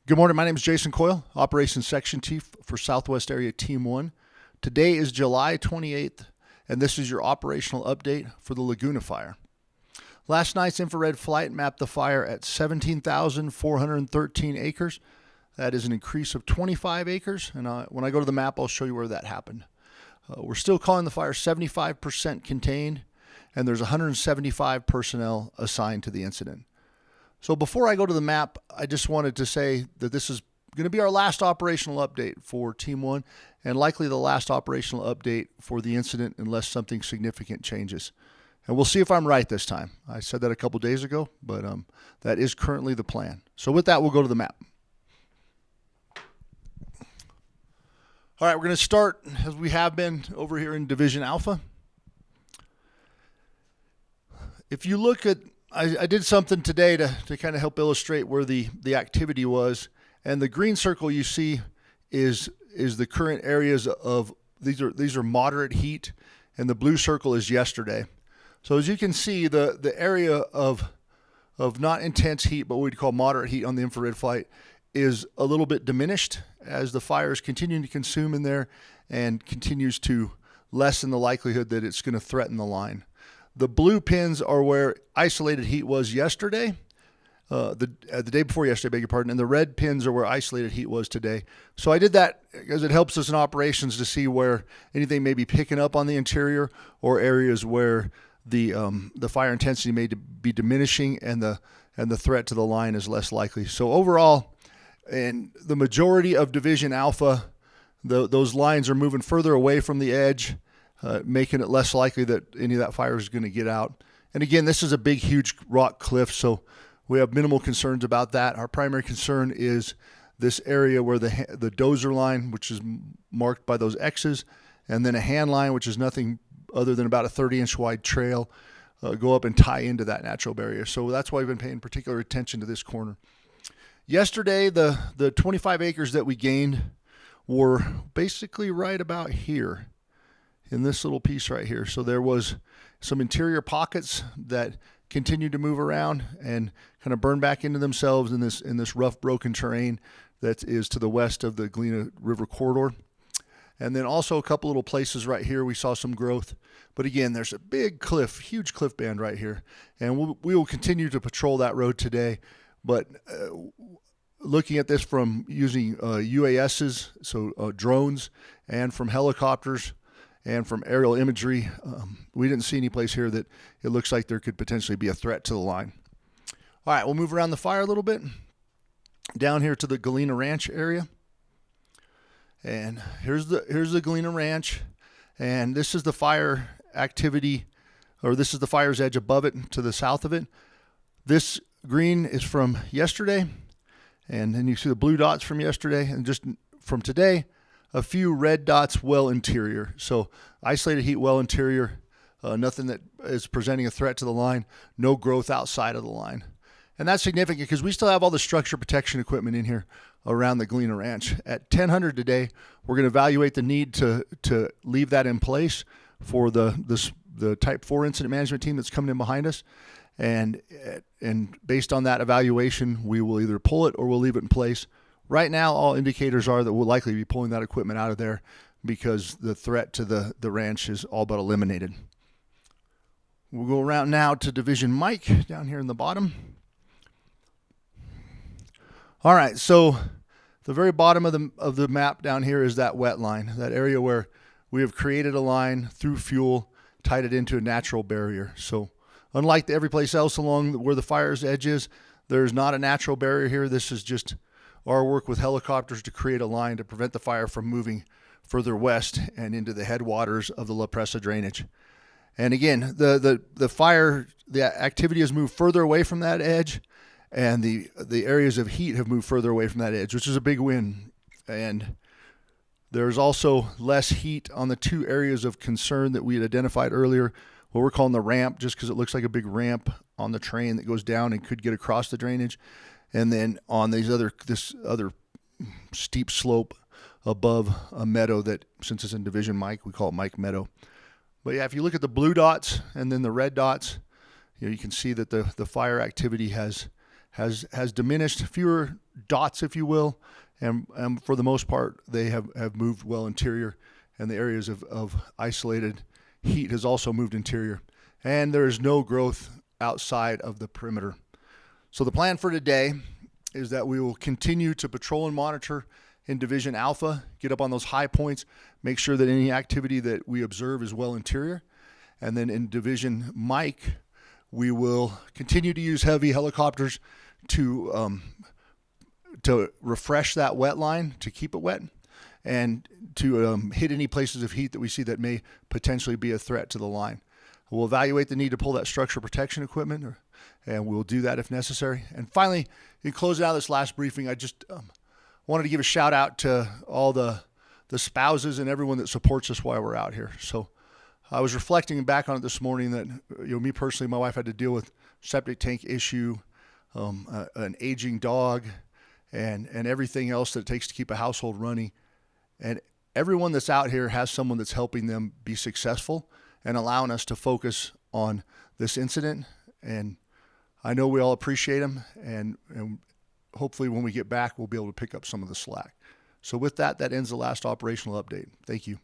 Good morning. My name is Jayson Coil, Operations Section Chief for Southwest Area Team 1. Today is July 28th, and this is your operational update for the Laguna fire. Last night's infrared flight mapped the fire at 17,413 acres. That is an increase of 25 acres, and when I go to the map, I'll show you where that happened. We're still calling the fire 75% contained, and there's 175 personnel assigned to the incident. So before I go to the map, I just wanted to say that this is going to be our last operational update for Team 1 and likely the last operational update for the incident unless something significant changes. And we'll see if I'm right this time. I said that a couple days ago, but that is currently the plan. So with that, we'll go to the map. All right, we're going to start, as we have been, over here in Division Alpha. If you look at I did something today to kind of help illustrate where the activity was, and the green circle you see is the current areas of these are moderate heat, and the blue circle is yesterday. So as you can see, the area of not intense heat but what we'd call moderate heat on the infrared flight is a little bit diminished as the fire is continuing to consume in there and continues to lessen the likelihood that it's going to threaten the line. The blue pins are where isolated heat was yesterday, the day before yesterday, beg your pardon, and the red pins are where isolated heat was today. So I did that because it helps us in operations to see where anything may be picking up on the interior or areas where the fire intensity may be diminishing and the threat to the line is less likely. So overall, in the majority of Division Alpha, those lines are moving further away from the edge, making it less likely that any of that fire is going to get out. And again, this is a big, huge rock cliff, so we have minimal concerns about that. Our primary concern is this area where the dozer line, which is marked by those X's, and then a hand line, which is nothing other than about a 30-inch wide trail, go up and tie into that natural barrier. So that's why we've been paying particular attention to this corner. Yesterday, the 25 acres that we gained were basically right about here, in this little piece right here. So there was some interior pockets that continued to move around and kind of burn back into themselves in this rough, broken terrain that is to the west of the Galena River corridor. And then also a couple little places right here we saw some growth. But again, there's a big cliff, huge cliff band right here. And we will continue to patrol that road today. But looking at this from using UASs, so drones, and from helicopters, and from aerial imagery, we didn't see any place here that it looks like there could potentially be a threat to the line. All right, we'll move around the fire a little bit. Down here to the Galena Ranch area. And here's the Galena Ranch. And this is the fire activity, or this is the fire's edge above it to the south of it. This green is from yesterday. And then you see the blue dots from yesterday. And just from today, a few red dots well interior. So isolated heat well interior, nothing that is presenting a threat to the line, no growth outside of the line. And that's significant because we still have all the structure protection equipment in here around the Galena Ranch. At 1000 today, we're going to evaluate the need to leave that in place for the Type 4 incident management team that's coming in behind us. And based on that evaluation, we will either pull it or we'll leave it in place. Right now, all indicators are that we'll likely be pulling that equipment out of there because the threat to the ranch is all but eliminated. We'll go around now to Division Mike down here in the bottom. All right, so the very bottom of the map down here is that wet line, that area where we have created a line through fuel, tied it into a natural barrier. So unlike every place else along where the fire's edge is, there's not a natural barrier here. This is just our work with helicopters to create a line to prevent the fire from moving further west and into the headwaters of the La Presa drainage. And again, the activity has moved further away from that edge, and the areas of heat have moved further away from that edge, which is a big win. And there's also less heat on the two areas of concern that we had identified earlier, what we're calling the ramp, just because it looks like a big ramp on the train that goes down and could get across the drainage. And then on this other steep slope above a meadow that, since it's in Division Mike, we call it Mike Meadow. But yeah, if you look at the blue dots and then the red dots, you can see that the fire activity has has diminished, fewer dots, if you will, and for the most part, they have moved well interior, and the areas of isolated heat has also moved interior, and there is no growth outside of the perimeter. So the plan for today is that we will continue to patrol and monitor in Division Alpha, get up on those high points, make sure that any activity that we observe is well interior. And then in Division Mike, we will continue to use heavy helicopters to refresh that wet line, to keep it wet, and to hit any places of heat that we see that may potentially be a threat to the line. We'll evaluate the need to pull that structure protection equipment, and we'll do that if necessary. And finally, in closing out this last briefing, I just wanted to give a shout out to all the spouses and everyone that supports us while we're out here. So I was reflecting back on it this morning that, me personally, my wife had to deal with septic tank issue, an aging dog, and everything else that it takes to keep a household running. And everyone that's out here has someone that's helping them be successful and allowing us to focus on this incident. And I know we all appreciate them, and hopefully when we get back, we'll be able to pick up some of the slack. So with that, that ends the last operational update. Thank you.